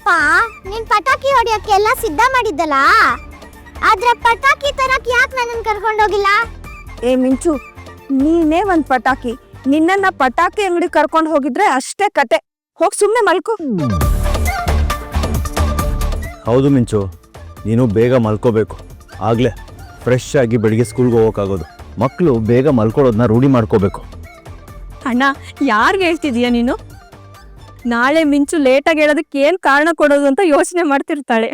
ಅಪ್ಪ ನೀನ್ ಪಟಾಕಿ ಹೊಡಿಯೋಕೆ ಎಲ್ಲ ಸಿದ್ಧ ಮಾಡಿದ್ದಲ್ಲ, ಆದ್ರೆ ಪಟಾಕಿ ತರಕ್ ಯಾಕೆ ನನ್ನನ್ನು ಕರ್ಕೊಂಡೋಗಿಲ್ಲ? ಏ ಮಿಂಚು, ನೀನೇ ಒಂದ್ ಪಟಾಕಿ. ನಿನ್ನ ಪಟಾಕಿ ಅಂಗಡಿ ಕರ್ಕೊಂಡು ಹೋಗಿದ್ರೆ ಅಷ್ಟೇ ಕತೆ. ಹೋಗ್ ಸುಮ್ನೆ ಮಲ್ಕೋ. ಹೌದು ಮಿಂಚು, ನೀನು ಬೇಗ ಮಲ್ಕೋಬೇಕು. ಆಗ್ಲೇ ಫ್ರೆಶ್ ಆಗಿ ಬೆಳಿಗ್ಗೆ ಸ್ಕೂಲ್ಗೆ ಹೋಗೋಕ್ಕಾಗೋದು. ಮಕ್ಕಳು ಬೇಗ ಮಲ್ಕೊಳ್ಳೋದನ್ನ ರೂಢಿ ಮಾಡ್ಕೋಬೇಕು. ಅಣ್ಣ, ಯಾರಿಗೆ ಹೇಳ್ತಿದೀಯ ನೀನು? ನಾಳೆ ಮಿಂಚು ಲೇಟಾಗಿ ಹೇಳೋದಕ್ಕೆ ಏನ್ ಕಾರಣ ಕೊಡೋದು ಅಂತ ಯೋಚನೆ ಮಾಡ್ತಿರ್ತಾಳೆ.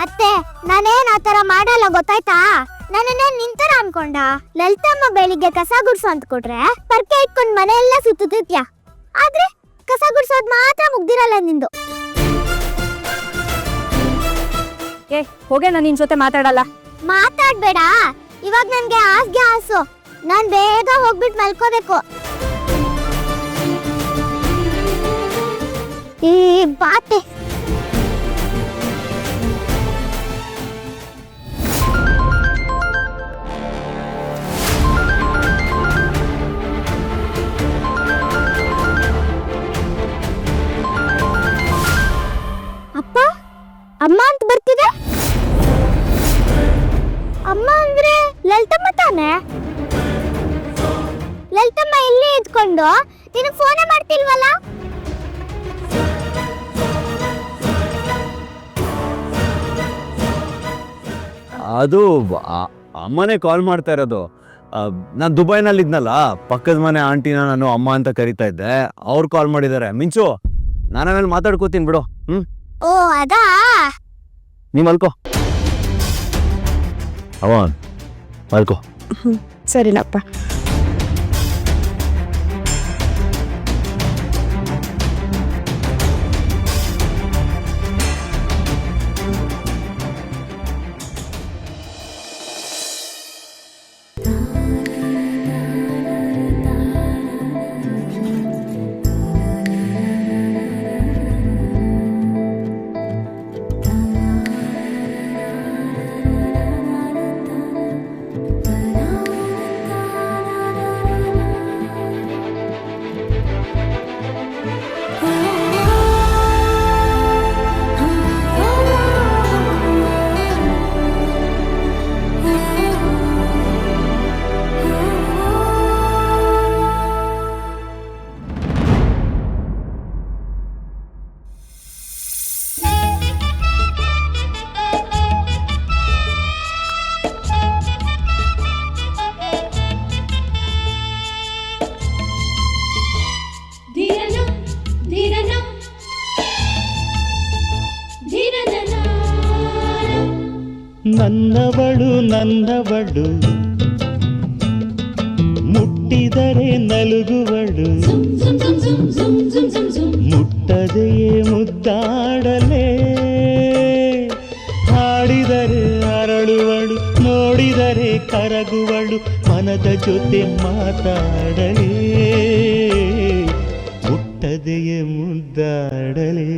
ಅತ್ತೆ, ನಾನೇನ್ ಆತರ ಮಾಡಲ್ಲ ಗೊತ್ತಾಯ್ತಾ? ನನ್ನನ್ನೇ ನಿಂತರ ಅನ್ಕೊಂಡ? ಲಲಿತಮ್ಮ ಬೆಳಿಗ್ಗೆ ಕಸ ಗುಡ್ಸು ಅಂತ ಕೊಟ್ರೆ ಪರ್ಕೆ ಇಟ್ಕೊಂಡ್ ಮನೆಯೆಲ್ಲ ಸುತ್ತಿದ್ಯಾ, ಆದ್ರೆ ಕಸ ಗುಡ್ಸೋದ್ ಮಾತ್ರ ಮುಗ್ದಿರಲ್ಲ ನಿಂದು. ಏ ಹೋಗೆ, ನಾನು ನಿನ್ ಜೊತೆ ಮಾತಾಡಲ್ಲ. ಮಾತಾಡ್ಬೇಡ, ಇವಾಗ ನನ್ಗೆ ಹಾಸ್ಗೆ ಹಾಸು. ನಾನ್ ಬೇಗ ಹೋಗ್ಬಿಟ್ಟು ಮಲ್ಕೋಬೇಕು. ಈ ಬಾತೆ ಅಪ್ಪ, ಅಮ್ಮ ಅಂತ ಬರ್ತಿದೆ. ಅಮ್ಮ ಅಂದ್ರೆ ಲಲಿತಮ್ಮ ತಾನೆ? ಲಲಿತಮ್ಮ ಇಲ್ಲೇ ಇದ್ಕೊಂಡು ನಿನಗೆ ಫೋನೇ ಮಾಡ್ತಿಲ್ವಲ್ಲ? ಅದು ಅಮ್ಮನೇ ಕಾಲ್ ಮಾಡ್ತಾ ಇರೋದು. ನಾನು ದುಬೈನಲ್ಲಿ ಇದ್ನಲ್ಲ, ಪಕ್ಕದ ಮನೆ ಆಂಟಿನ ನಾನು ಅಮ್ಮ ಅಂತ ಕರಿತಾ ಇದ್ದೆ. ಅವ್ರು ಕಾಲ್ ಮಾಡಿದ್ದಾರೆ. ಮಿಂಚು, ನಾನು ಆಮೇಲೆ ಮಾತಾಡ್ಕೋತೀನಿ ಬಿಡು. ಓ ಅದಾ? ನೀ ಮಲ್ಕೋ. ಅವ ಮಲ್ಕೋ. ಸರಿನಪ್ಪ. ನನ್ನವಳು ನನ್ನವಳು, ಮುಟ್ಟಿದರೆ ನಲುಗುವಳು, ಮುಟ್ಟದೆಯೇ ಮುದ್ದಾಡಲೇ, ಹಾಡಿದರೆ ಅರಳುವಳು, ನೋಡಿದರೆ ಕರಗುವಳು, ಮನದ ಜೊತೆ ಮಾತಾಡಲೇ, ಮುಟ್ಟದೆಯೇ ಮುದ್ದಾಡಲೇ.